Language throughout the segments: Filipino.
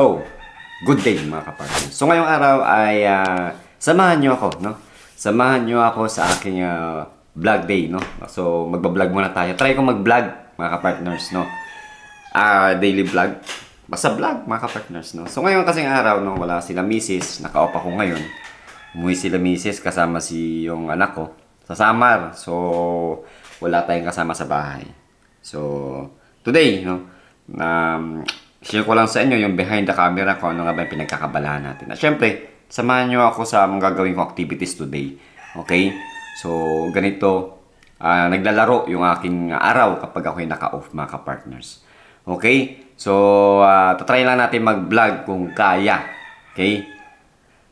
Oh, good day mga kapartners. So ngayong araw ay samahan nyo ako, no? Samahan nyo ako sa aking vlog day, no? So magbablog muna tayo. Try ko mag-vlog mga kapartners, no? Daily vlog. Basta vlog mga kapartners, no? So ngayon kasing araw, no? Wala sila misis. Naka-off ako ngayon. Umuwi sila misis kasama si yung anak ko sa Samar. So wala tayong kasama sa bahay. So today, no? Share ko lang sa inyo yung behind the camera kung ano nga ba yung pinagkakabalahan natin. At syempre, samahan nyo ako sa mga gagawin kong activities today. Okay? So, ganito, naglalaro yung aking araw kapag ako'y naka-off mga ka-partners. Okay? So, tatry lang natin mag-vlog kung kaya. Okay?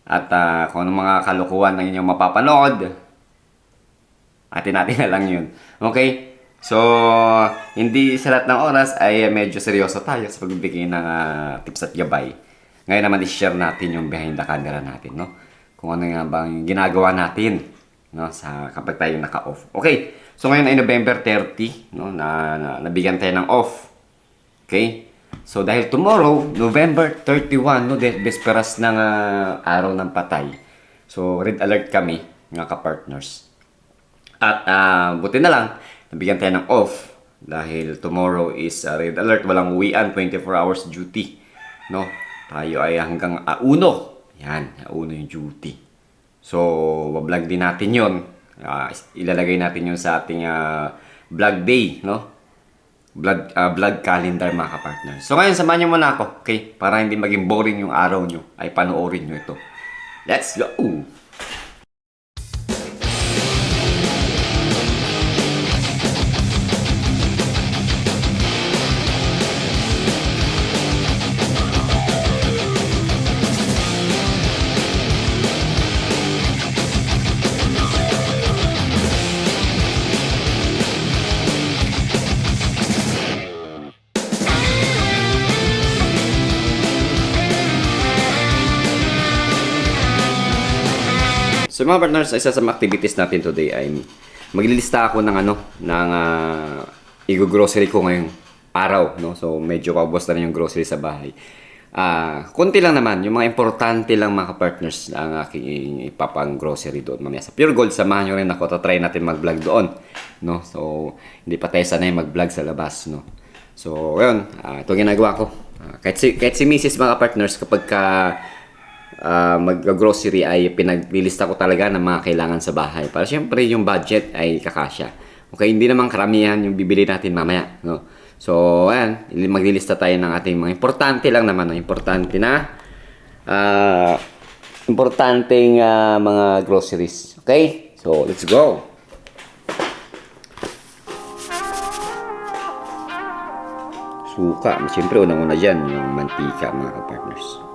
At kung anong mga kalokohan na inyong mapapanood, atin na lang yun. Okay? So, hindi sa lahat ng oras ay medyo seryoso tayo sa pagbibigay ng tips at gabay. Ngayon naman i-share natin yung behind the camera natin, no? Kung ano nga bang ginagawa natin, no? Sa kapag tayo naka-off. Okay, so ngayon ay November 30, no? Nabigyan tayo ng off. Okay? So, dahil tomorrow, November 31, no? Desperas ng araw ng patay. So, red alert kami, mga ka-partners. At buti na lang, nabigyan tayo ng off dahil tomorrow is red alert, walang uwian, 24 hours duty, no? Tayo ay hanggang 1. Yan, 1 yung duty. So, vlog din natin 'yon. Ilalagay natin 'yon sa ating vlog day, no? Vlog calendar mga ka-partners. So, ngayon samahan niyo muna ako, okay? Para hindi maging boring yung araw niyo, ay panoorin niyo ito. Let's go. So mga partners, isa sa mga activities natin today ay maglilista ako ng i-grocery ko ngayong araw, no? So medyo paubos na rin yung grocery sa bahay. Konti lang naman, yung mga importante lang mga partners ang aking ipapang grocery doon mamaya sa Pure Gold. Samahan nyo rin ako, try natin mag-vlog doon, no? So hindi pa tayo sanay mag-vlog sa labas, no? So ayun, ito ginagawa ko. Kahit si Mrs. mga partners, kapag mag-grocery ay pinaglilista ko talaga ng mga kailangan sa bahay para syempre yung budget ay kakasya. Okay, hindi naman karamihan yung bibili natin mamaya, no? So, ayan, maglilista tayo ng ating mga importante lang naman, importanteng mga groceries. Okay? So, let's go. Suka, syempre unang-una dyan yung mantika mga partners.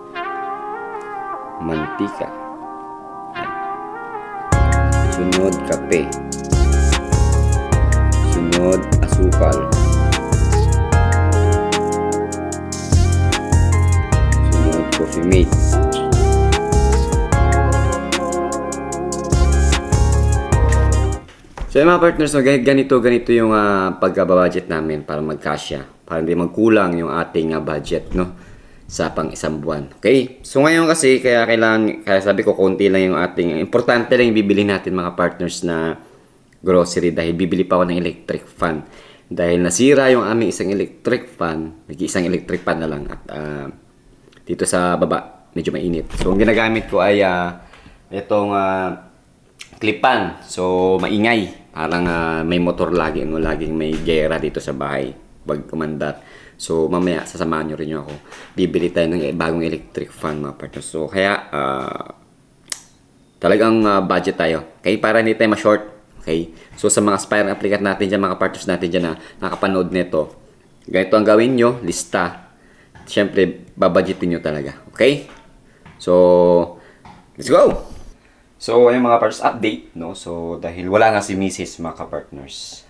Mantika. Sunod kape. Sunod asukal. Sunod coffee mate. So mga partners, ganito yung pagka-budget namin para magkasya, para hindi magkulang yung ating budget, no? Sa pang isang buwan. Okay? So ngayon kasi kaya sabi ko konti lang yung ating importante lang yung bibili natin mga partners na grocery dahil bibili pa ako ng electric fan. Dahil nasira yung aming isang electric fan, nag-iisang electric fan na lang at dito sa baba medyo mainit. So ang ginagamit ko ay itong clipan. So maingay, parang may motor lagi, no? Laging may gera dito sa bahay pag umandar. So, mamaya, sasamahan nyo rin nyo ako. Bibili tayo ng bagong electric fan, mga partners. So, kaya, talagang budget tayo. Okay? Para hindi tayo ma-short. Okay? So, sa mga aspiring applicant natin dyan, mga partners natin dyan na nakapanood nito, ganito ang gawin nyo, lista. Siyempre, babudgetin nyo talaga. Okay? So, let's go! So, yung mga partners update, no? So, dahil wala nga si Mrs. mga ka-partners.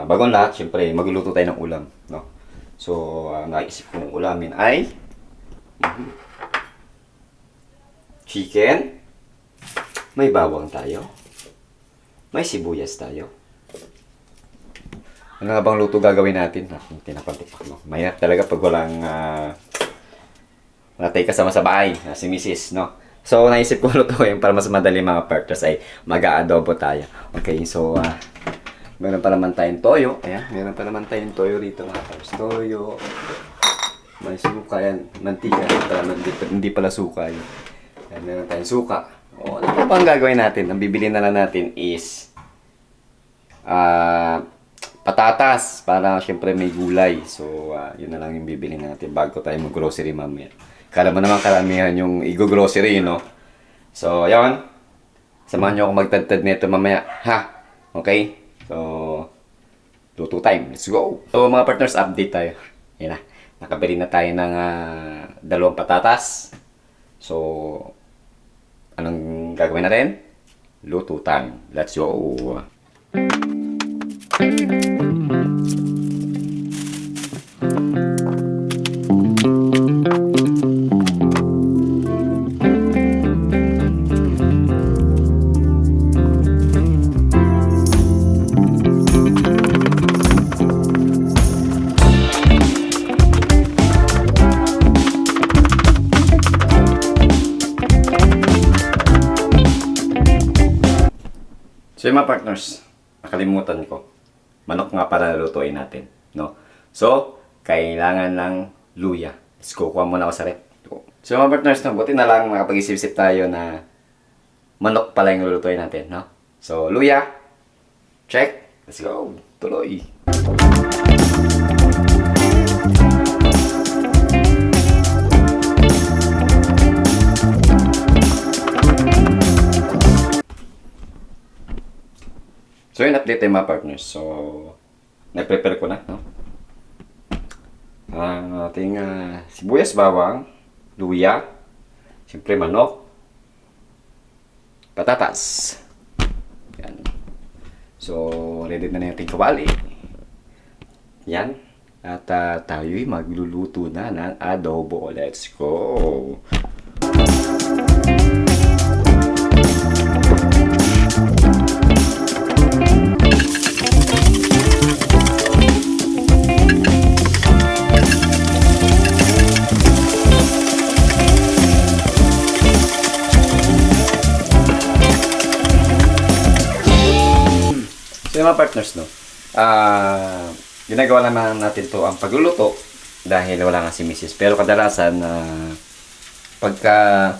Bagong lahat, syempre, magluluto tayo ng ulam, no? So, naisip kong ulamin ay chicken, may bawang tayo, may sibuyas tayo. Ano nga bang luto gagawin natin? Tinapantipak, no? Mahirap talaga pag walang wala tayong kasama sa bahay, na si Mrs., no? So, naisip ko lutuin para mas madali mga partners ay mag-aadobo tayo. Okay, so, meron pa naman tayong toyo. Ayan, meron pa naman tayong toyo rito mga partners. Toyo, may suka yan, mantika, hindi pala suka yun. Ayan, meron tayong suka. O, ano pa ang gagawin natin? Ang bibili na lang natin is patatas para syempre may gulay. So, yun na lang yung bibili natin bago tayo mag-grocery mamaya. Kala mo naman karamihan yung i-grocery, no? So, yun. Samahan nyo ako magtadtad nito mamaya. Ha? Okay? So, luto time. Let's go! So, mga partners, update tayo. Yan na. Nakabili na tayo ng 2 patatas. So, anong gagawin natin? Luto time. Let's go! So yung mga partners, nakalimutan ko. Manok nga para lutuin natin, no? So, kailangan ng luya. Let's go, kuha muna ako sa rep. So mga partners, no, buti na lang nakapag-isip-isip tayo na manok pala yung lulutuin natin, no? So, luya, check. Let's go, tuloy. So yun, update tayo mga partners. So, nag-prepare ko na, no? Ang ating sibuyas, bawang, luya, siyempre manok, patatas. Yan. So, ready na natin kawali. Yan. At tayo'y magluluto na ng adobo. Let's go! So yung mga partners, no, ginagawa naman natin to ang pagluluto dahil wala nga si Mrs. Pero kadalasan, pagka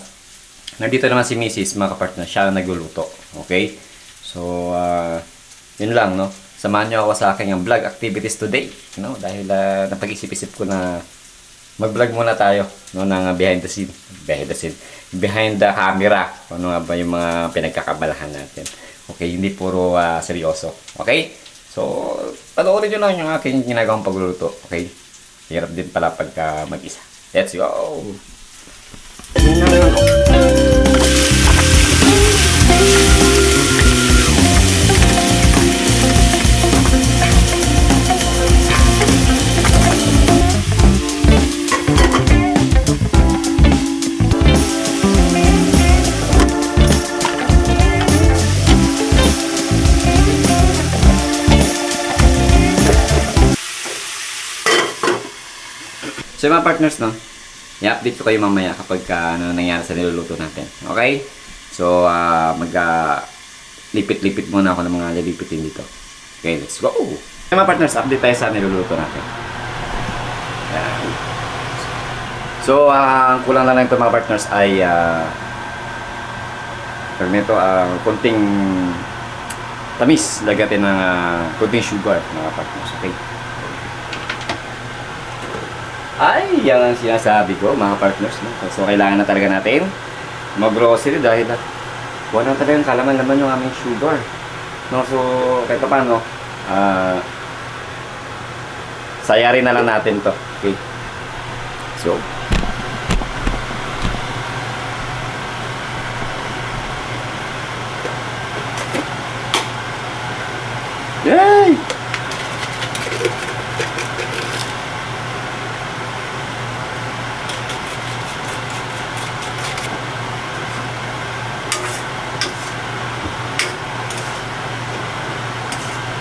nandito naman si Mrs., mga kapartners, siya ang nagluluto. Okay? So, yun lang, no. Samahan nyo ako sa aking vlog activities today, no, dahil napag-isip-isip ko na mag-vlog muna tayo, no, ng behind the camera. Ano nga ba yung mga pinagkakabalahan natin. Okay, hindi puro seryoso. Okay? So, panoorin nyo lang yung aking ginagawang pagluluto. Okay? Hirap din pala pagka mag-isa. Let's go! So mga partners, no, i-update ko kayo mamaya kapag ano nangyari sa niluluto natin. Okay? So, lipit-lipit muna ako ng mga lilipitin dito. Okay, let's go! So mga partners, update tayo sa niluluto natin. Ayan. So, ang kulang na lang ito mga partners ay konting tamis. Lagatin ng konting sugar mga partners. Okay? Ay, yan ang sinasabi ko mga partners, no? So, kailangan na talaga natin mag-grocery dahil wala na talagang kalaman-laman yung aming sugar. No? So, kahit pa paano, sayarin na lang natin to. Okay? So, yay!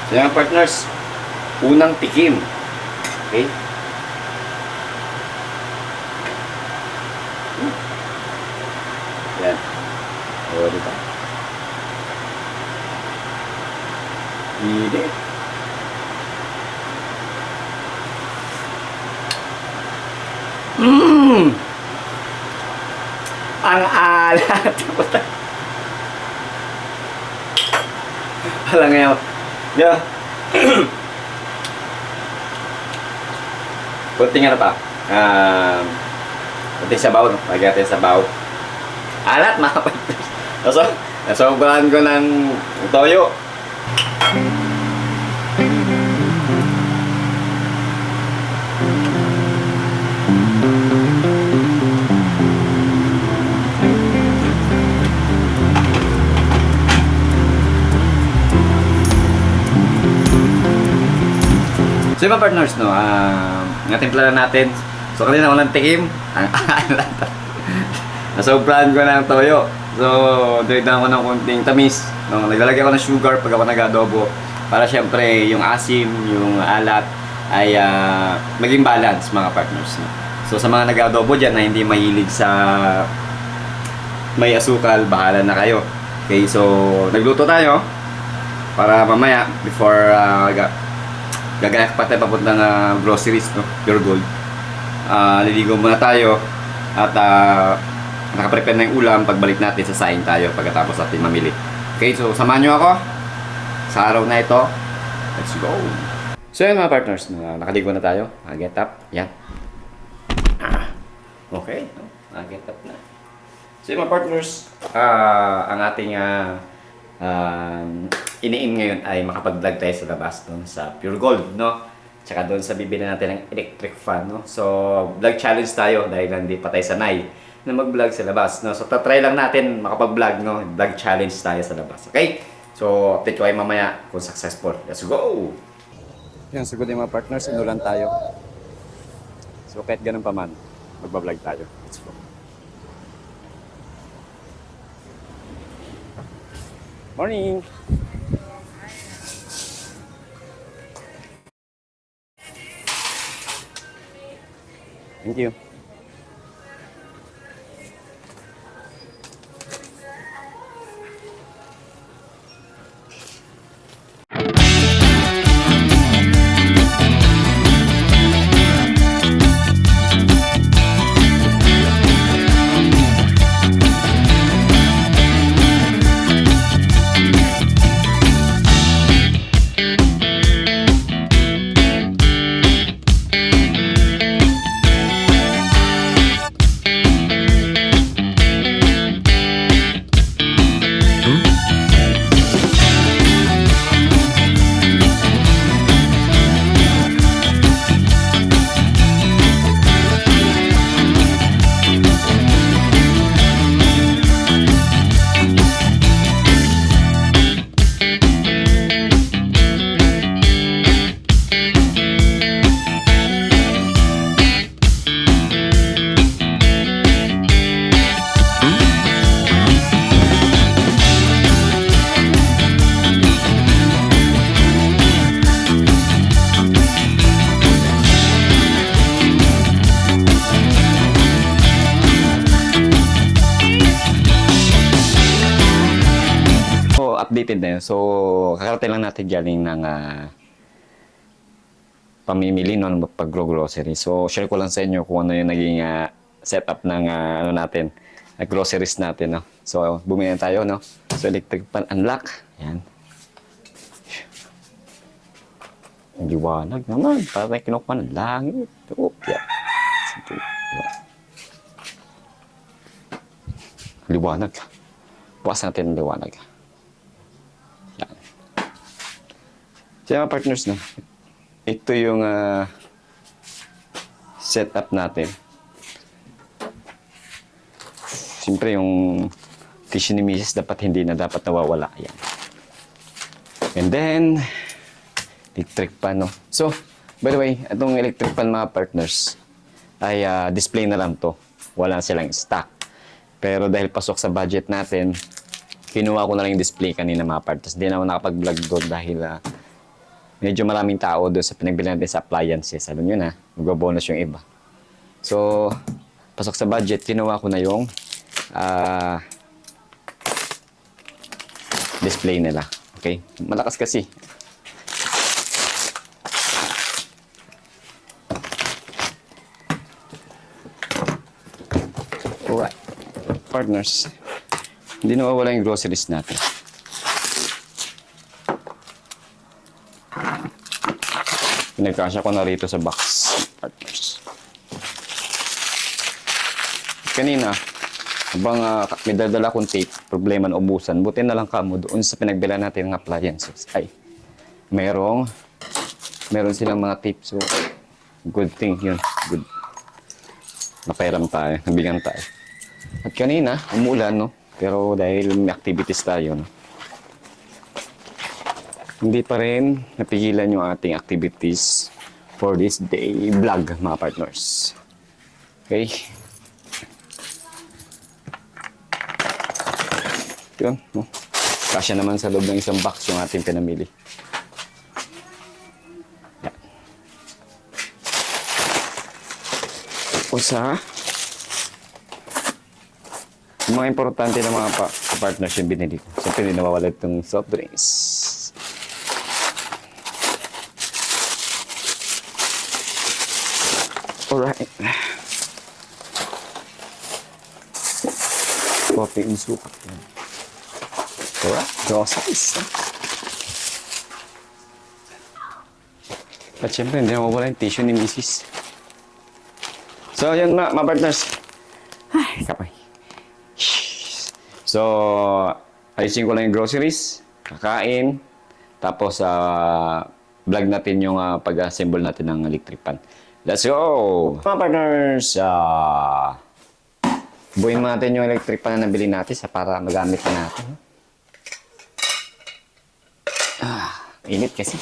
So yan partners, unang tikim. Okay? Yan. O, diba? Init. Ang alat. Alam ngayon. Yeah. Kunting ano pa. Kunting sabaw, no? Lagyan natin sabaw. Alat, mga partners. So, nasobrahan ko ng toyo. So yung mga partners, no, natimpla na natin. So kanina walang tikim, ang alat. Nasobrahan ko ng toyo. So dagdagan ko ng konting tamis. No, naglalagay ako ng sugar pag ako nag-adobo. Para syempre yung asim, yung alat ay maging balance mga partners. No? So sa mga nag-adobo dyan na hindi mahilig sa may asukal, bahala na kayo. Okay, so nagluto tayo para mamaya before gagaya pa tayo papuntang groceries, no? Pure Gold. Liligo muna tayo at nakaprepare na yung ulam. Pagbalik natin, sasaing tayo pagkatapos natin mamili. Okay, so samahan nyo ako sa araw na ito. Let's go! So yun mga partners, nakaligo na tayo. Get up, yan. Okay, get up na. So yun mga partners, ang ating iniim ngayon ay makapag-vlog tayo sa labas doon sa Pure Gold, no? Tsaka doon sa bibili natin ng electric fan, no? So, vlog challenge tayo dahil hindi pa tayo sanay na mag-vlog sa labas, no? So, tatry lang natin makapag-vlog, no? Vlog challenge tayo sa labas, okay? So, update ko kayo mamaya kung successful. Let's go! Yan, sagot yung mga partners, inulan tayo. So, kahit ganun pa man, magbablog tayo. Let's go. Morning! Thank you. Updated na yun. So, kakarating lang natin galing ng pamimili noon pag-grocery. So, share ko lang sa inyo kung ano yung naging setup ng ano natin, groceries natin. No? So, bumili na tayo. No? So, electric pan unlock. Yan. Ang liwanag naman. Parang kinukuha ng langit. Oh, yan. Liwanag. Bukas natin ang liwanag. So mga partners, no? Ito yung setup natin. Siyempre yung tissue ni Mrs. dapat hindi na dapat nawawala. Yan. And then, electric pan, no? So, by the way, itong electric pan mga partners ay display na lang to. Wala silang stock. Pero dahil pasok sa budget natin, kinuha ko na lang yung display kanina mga partners. Hindi na ako nakapag-vlog doon dahil medyo maraming tao doon sa pinagbili natin sa appliances. Alam nyo na, mag-bonus yung iba. So, pasok sa budget, kinuha ko na yung display nila. Okay? Malakas kasi. Alright. Partners. Hindi nawawala yung groceries natin. Pinagkasya ko na rito sa box. Partners. Kanina, habang may dadala kong tape, problema na ubusan, buti na lang kamo doon sa pinagbila natin ng appliances. Ay, meron silang mga tape. So, good thing yun. Good. Napairam tayo, nabigan tayo. At kanina, umuulan, no? Pero dahil may activities tayo, no? Hindi pa rin napigilan yung ating activities for this day vlog, mga partners. Okay? Yun, no? Kasya naman sa loob ng isang box yung ating pinamili. Yan. Usa. Yung mga importante na mga partners yung binili ko. Siyempre, hindi nawawala itong soft drinks. Alright. Coffee and suka. Alright. Groceries. At syempre, hindi nawawala yung tissue ni Mrs. So, yun mga partners. Ay, kapay. So, ayusin ko lang yung groceries, kakain, tapos vlog natin yung pag-assemble natin ng electric pan. Let's go! Mga partners, buuin mo natin yung electric pan na nabili natin para magamit na natin. Init kasi.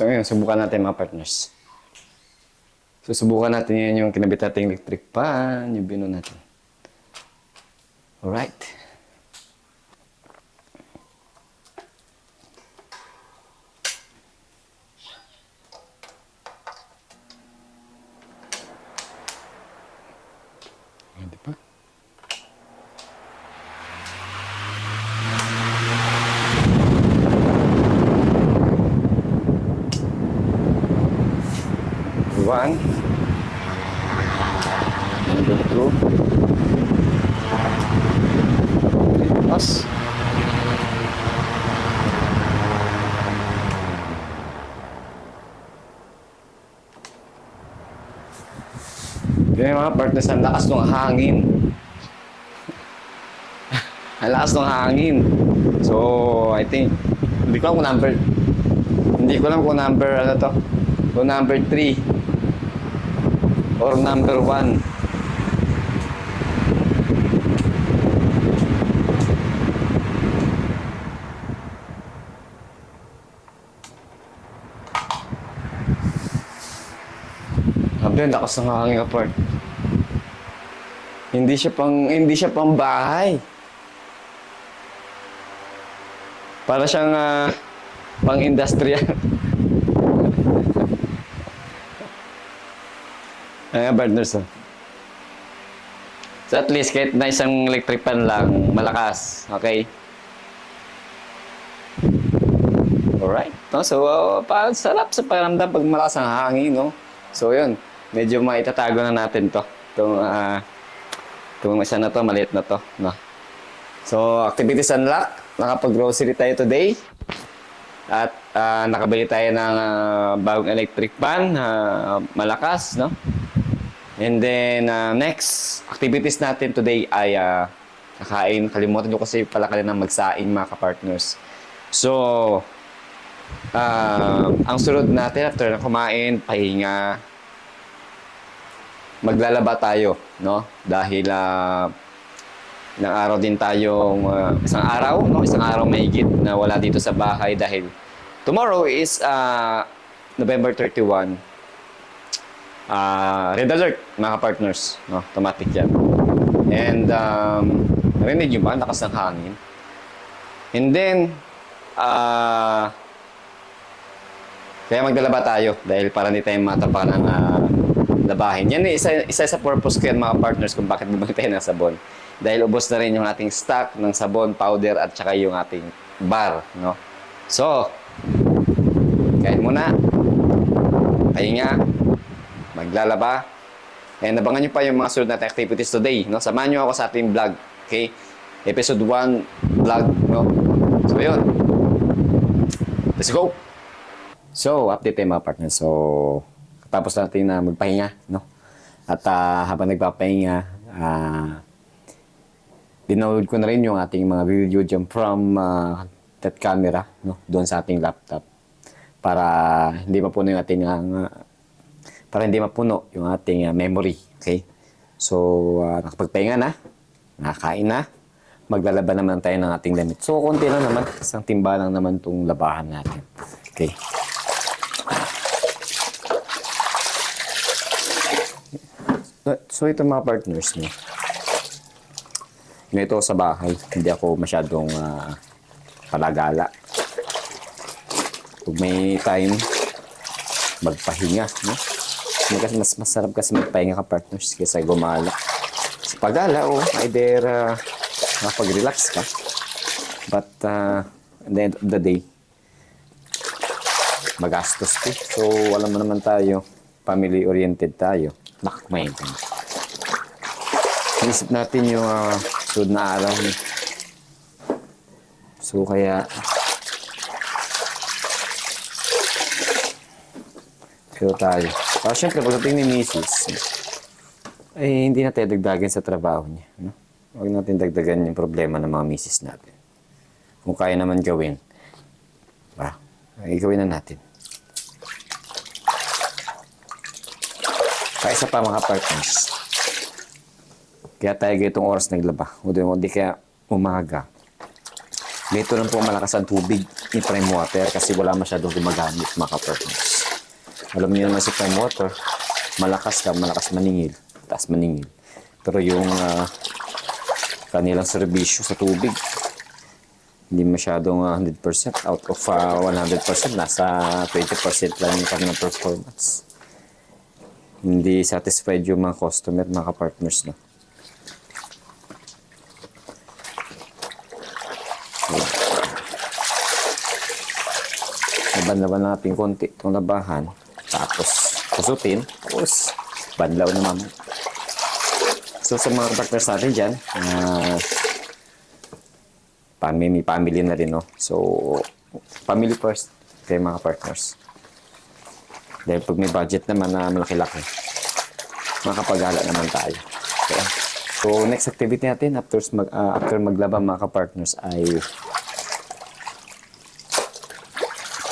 So ngayon, subukan natin mga partners. Susubukan natin yan yung kinabit natin electric pan, yung bino natin. Alright. Di ba? One. Number two. Tapos. Ganyan mga partners, ang lakas ng hangin. Ang lakas ng hangin. So, I think, hindi ko alam kung number, ano to, kung number 3. Or number 1. Sabi, lakas ng hangin apart. Hindi siya pang bahay. Para siyang pang industrial. Ayan, partners. So at least kahit na isang electric pan lang, malakas. Okay? Alright. No? So, sarap sa pakiramdam pag malakas ang hangin, no? So, yun. Medyo maitatago na natin to. Itong isa na to, maliit na to. No? So, activities unlock. Nakapag-grocery tayo today. At nakabili tayo ng bagong electric pan. Malakas, no? And then, next activities natin today ay nakain. Kalimutan nyo kasi pala kanina magsaing mga kapartners. So, ang sunod natin after na kumain, pahinga, maglalaba tayo, no? Dahil ilang araw din tayong isang araw mahigit na wala dito sa bahay dahil tomorrow is November 31. Red alert mga partners, no? Automatic yan. And narinig nyo ba? Lakas ng hangin. And then kaya maglalaba tayo dahil para hindi tayo matapa ng labahin. Yan isa sa purpose ko yan mga partners kung bakit bumalik tayo ng sabon. Dahil ubos na rin yung ating stock ng sabon, powder at saka yung ating bar, no? So, kain muna. Pahinga. Maglalaba. And abangan nyo pa yung mga sunod natin activities today, no? Samahan nyo ako sa ating vlog, okay? Episode 1 vlog, no? So, yun. Let's go! So, update tayo mga partners. So, tapos natin na magpahinga, no? At habang nagpapahinga, dinownload ko na rin yung ating mga video dyan from that camera, no? Doon sa ating laptop. Para hindi mapuno yung ating memory, okay? So, nakapagpahinga na, nakakain na, maglalaba naman tayo ng ating damit. So, konti lang naman, isang timba lang naman itong labahan natin. Okay. So, ito mga partners niyo. Ito sa bahay, hindi ako masyadong palagala. Kung may time, magpahinga, no? Mas masarap kasi magpahinga ka partners kaysa gumala. Sa paggala, either makapag-relax ka. But at the end of the day, magastos ko. So, alam mo naman tayo, family-oriented tayo. Kumain ka na. Inisip natin yung sunod na araw. So, kaya pero tayo. Siyempre, pagdating ni Mrs., hindi natin dagdagan sa trabaho niya. No? Huwag natin dagdagan yung problema ng mga Mrs. natin. Kung kaya naman gawin, gawin na natin. Kaya isa pa mga partners. Kaya tayo ganitong oras naglaba. O di kaya umaga. Dito lang po malakas ang tubig ni prime water kasi wala masyadong gumagamit mga partners. Alam niyo naman si prime water, malakas maningil, taas maningil. Pero yung kanilang serbisyo sa tubig, hindi masyadong 100%. Out of 100%, nasa 20% lang yung kanilang performance. Hindi satisfied yung mga customer, mga partners na. Laban-laban natin konti itong labahan. Tapos, kusutin. Tapos, banlaw naman. So, sa mga partners natin dyan, family na rin, no? So, family first kay mga partners. Dahil pag may budget naman na malaki-laki, makapag-gala naman tayo. Okay? So, next activity natin after maglaba mga partners ay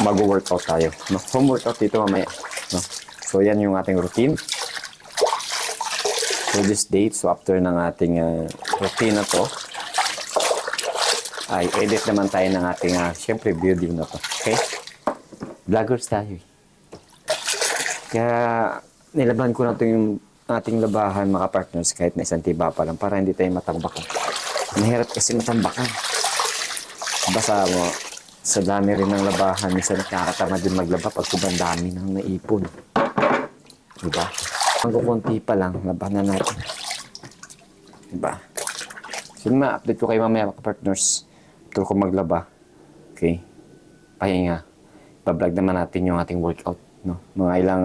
mag-workout tayo. No? Home workout dito mamaya. No? So, yan yung ating routine. So, this date, so after ng ating routine na to, ay edit naman tayo ng ating, syempre, building na to. Okay? Vloggers tayo. Kaya, nilaban ko na ito yung ating labahan, mga partners, kahit na isang tiba pa lang, para hindi tayo matambakan. Mahirap kasi matambakan. Basta mo, sa dami rin ng labahan, minsan nakakatamad din maglaba pag sobrang dami nang naipon. Diba? Ang kukunti pa lang, labanan natin. Diba? So, ma-update ko kayo mamaya, mga partners. Ito ko maglaba. Okay? Pahinga. Bablog naman natin yung ating workout. No? Mga ilang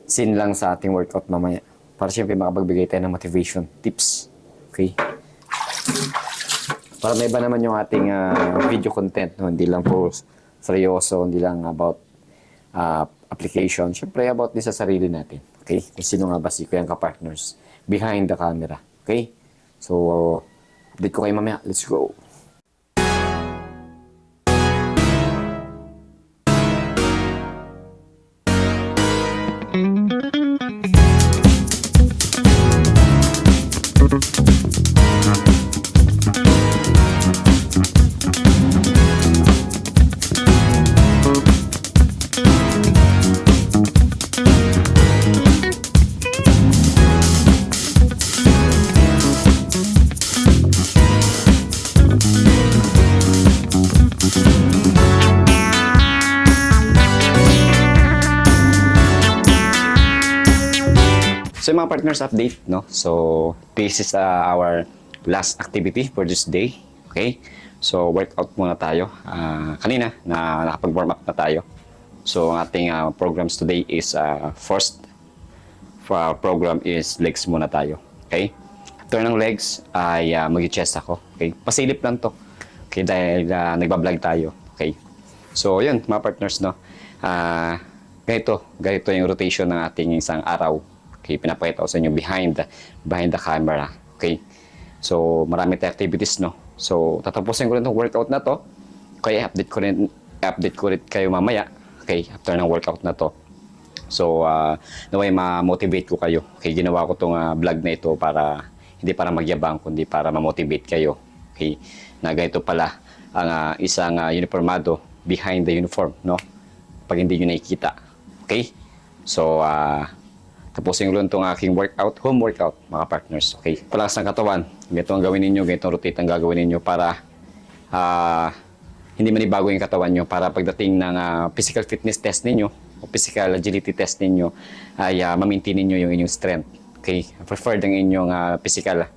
scene lang sa ating workout mamaya. Para siyempre makapagbigay tayo ng motivation, tips. Okay? Para may iba naman yung ating video content. No? Hindi lang po seryoso, hindi lang about application. Siyempre about din sa sarili natin. Okay? Kung sino nga ba si Kuya Ka-partners behind the camera. Okay? So, Update ko kayo mamaya. Let's go. So yung mga partners update, no? So this is our last activity for this day. Okay? So workout muna tayo. Kanina nakapag-warm up na tayo. So ang ating programs today is first program is legs muna tayo. Okay? After ng legs ay mag-chest ako. Okay? Pasilip lang to. Okay? Dahil nagbablog tayo. Okay? So yun mga partners, no? Ganito yung rotation ng ating isang araw. Okay, pinapakita ko sa inyo behind the camera. Okay? So, marami tayong activities, no? So, tatapusin ko rin itong workout na to. Okay, update ko rin kayo mamaya. Okay, after ng workout na to. So, naway ma-motivate ko kayo. Okay, ginawa ko itong vlog na ito para, hindi para magyabang, kundi para ma-motivate kayo. Okay, na ganito pala ang isang uniformado behind the uniform, no? Pag hindi nyo nakikita. Okay? So, tapusin ko lang itong aking workout, home workout, mga partners. Okay? Palakas ng katawan. Ganito ang gawin ninyo, ganito ang rotate ang gagawin ninyo para hindi manibago yung katawan nyo para pagdating ng physical fitness test ninyo o physical agility test ninyo ay ma-maintain ninyo yung inyong strength. Okay? Preferred ang inyong physical.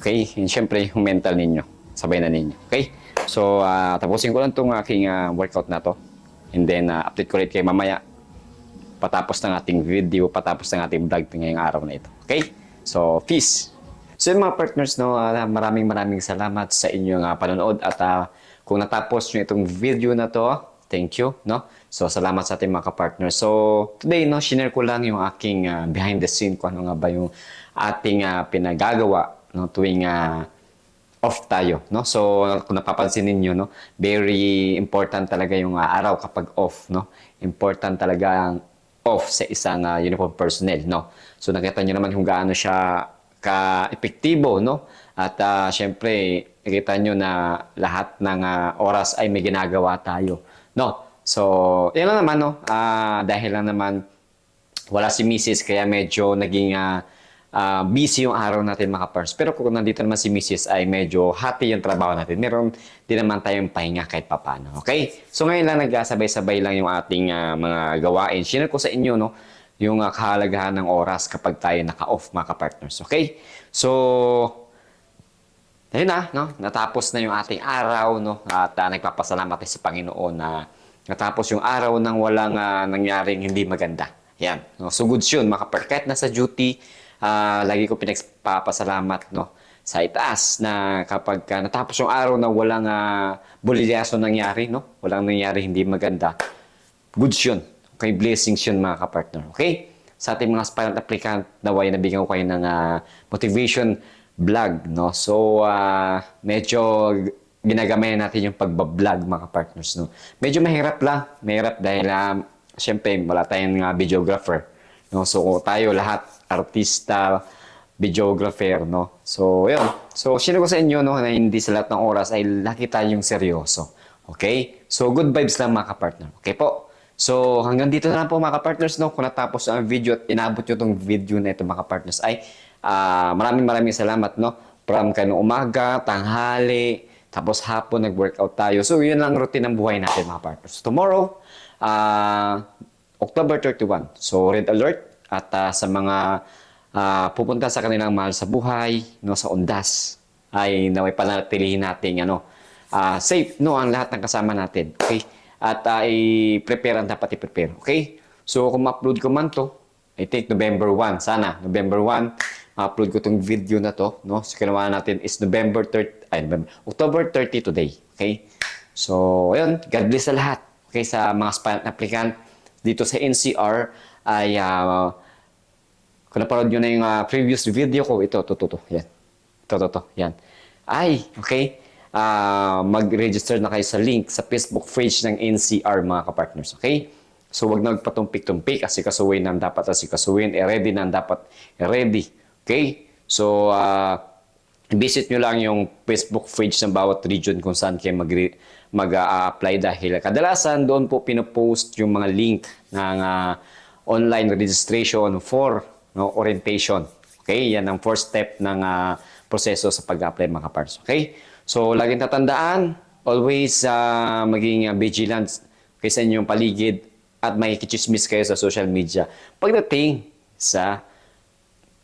Okay? And syempre, yung mental ninyo. Sabay na ninyo. Okay? So, tapusin ko lang itong aking workout na to. And then, update ko ulit kayo mamaya patapos ng ating video, patapos ng ating vlog ngayong araw na ito. Okay? So, peace! So, yung mga partners, no, maraming salamat sa inyong panonood at kung natapos nyo itong video na to, thank you, no? So, salamat sa ating mga partners. So, today, no, share ko lang yung aking behind the scene, kung ano nga ba yung ating pinagagawa, no, tuwing off tayo, no? So, kung napapansin ninyo, no, very important talaga yung araw kapag off, no? Important talaga ang off sa isang uniform personnel, no? So, nakita nyo naman kung gaano siya ka-epektibo, no? At syempre, nakita nyo na lahat ng oras ay may ginagawa tayo, no? So, yan lang naman, no? Dahil lang naman wala si Mrs. kaya medyo naging busy yung araw natin mga pars. Pero kung nandito naman si Mrs. ay medyo happy yung trabaho natin. Meron din naman tayong pahinga kahit papano. Okay? So ngayon lang nagsasabay-sabay lang yung ating mga gawain. Share ko sa inyo, no, yung kahalagahan ng oras kapag tayo naka-off mga partners. Okay? So, ayun na, no? Natapos na yung ating araw, no? At nagpapasalamat tayo sa Panginoon na natapos yung araw nang walang nangyaring hindi maganda. Yan. No? So good yun mga partners. Kahit nasa duty, lagi ko pinagpapasalamat, no, sa itaas na kapag natapos yung araw na walang bulilyaso nangyari, no, walang nangyari hindi maganda, goods yun. Okay, blessings yun mga kapartner. Okay? Sa ating mga aspirant applicant, naway nabigyan ko kayo ng motivation vlog, no. So, medyo ginagamayan natin yung pagbablog mga partners, no. Medyo mahirap lang. Mahirap dahil syempre wala tayong videographer. No? So, tayo lahat, artista, videographer, no? So, yun. So, share ko sa inyo, no, na hindi sa lahat ng oras ay laki tayong seryoso. Okay? So, good vibes lang mga kapartner. Okay po? So, hanggang dito na lang po mga kapartners, no? Kung natapos ang video at inabot nyo itong video na ito mga kapartners ay maraming salamat, no? From kanong umaga, tanghali, tapos hapon, nag-workout tayo. So, yun lang routine ng buhay natin mga partners. Tomorrow, October 31. So, red alert. At sa mga pupunta sa kanilang mahal sa buhay, no, sa undas, ay naway panatilihin natin, safe, no, ang lahat ng kasama natin. Okay? At i-prepare ang dapat i-prepare. Okay? So, kung ma-upload ko man to, I think November 1. Sana, November 1, ma-upload ko itong video na to, no? So, kinawa natin is October 30 today. Okay? So, ayun, God bless sa lahat. Okay, sa mga aspirant applicant dito sa NCR ay kung napanood nyo na yung previous video ko, ito, yan. Yan. ay, okay, mag-register na kayo sa link sa Facebook page ng NCR mga kapartners, okay? So, wag na magpatumpik-tumpik, asikasuhin na ang dapat asikasuhin, ready na ang dapat ready, okay? So, visit nyo lang yung Facebook page ng bawat region kung saan kayo mag-apply dahil kadalasan doon po pinopost yung mga link ng online registration for orientation. Okay, yan ang first step ng proseso sa pag-apply mga kapars. Okay, so laging tatandaan, always maging vigilant okay, sa inyong paligid at may kichismis kayo sa social media pagdating sa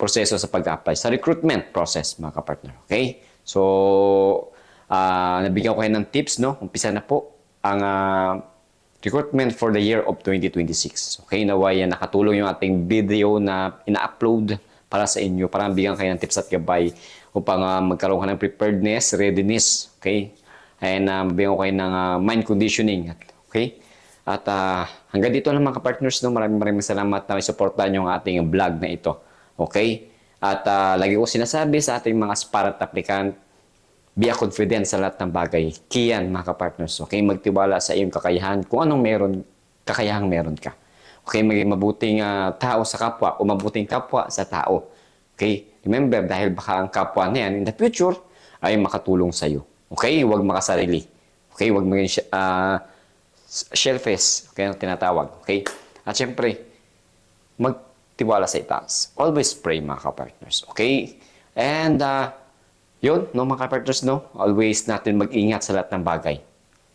proseso sa pag-apply, sa recruitment process, mga kapartner. Okay? So, nabigyan ko kayo ng tips, no? Umpisa na po ang recruitment for the year of 2026. Okay? Naway nakatulong yung ating video na ina-upload para sa inyo, para bigyan kayo ng tips at gabay upang magkaroon ka ng preparedness, readiness. Okay? And mabigyan ko kayo ng mind conditioning. Okay? At hanggang dito lang mga kapartners, no? Maraming salamat na may supportan yung ating vlog na ito. Okay? At lagi ko sinasabi sa ating mga aspirant applicant, be confident sa lahat ng bagay. Kiyan, mga kapartners. Okay? Magtiwala sa iyong kakayahan. Kung anong kakayahang meron ka. Okay? Maging mabuting tao sa kapwa o mabuting kapwa sa tao. Okay? Remember, dahil baka ang kapwa na yan in the future ay makatulong sa iyo. Okay? Huwag makasarili. Okay? Huwag maging selfish. Okay? Ang tinatawag. Okay? At syempre, magtiwala sa itaas. Always pray, mga kapartners. Okay? And, yun, no, mga kapartners, no? Always natin mag-ingat sa lahat ng bagay.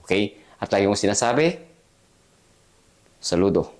Okay? At lagi kong sinasabi, saludo.